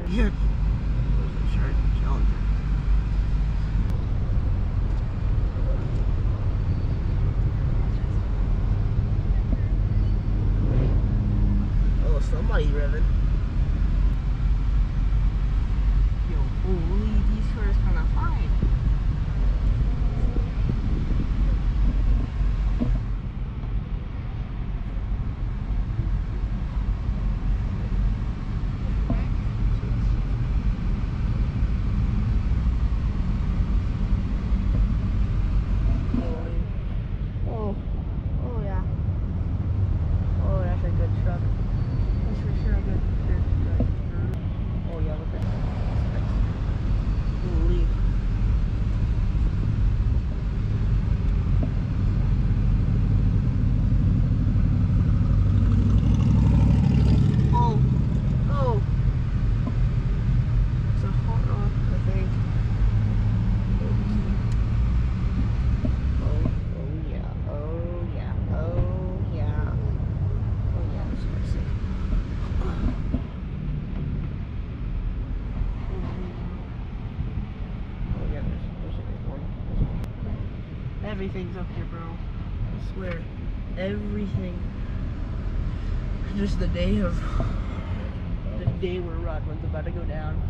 Yeah. There's a shark challenger. Oh, somebody's revving. Yo, holy, these cars kind of fine. Everything's up here, bro. I swear. Everything. Just the day where Rodman's about to go down.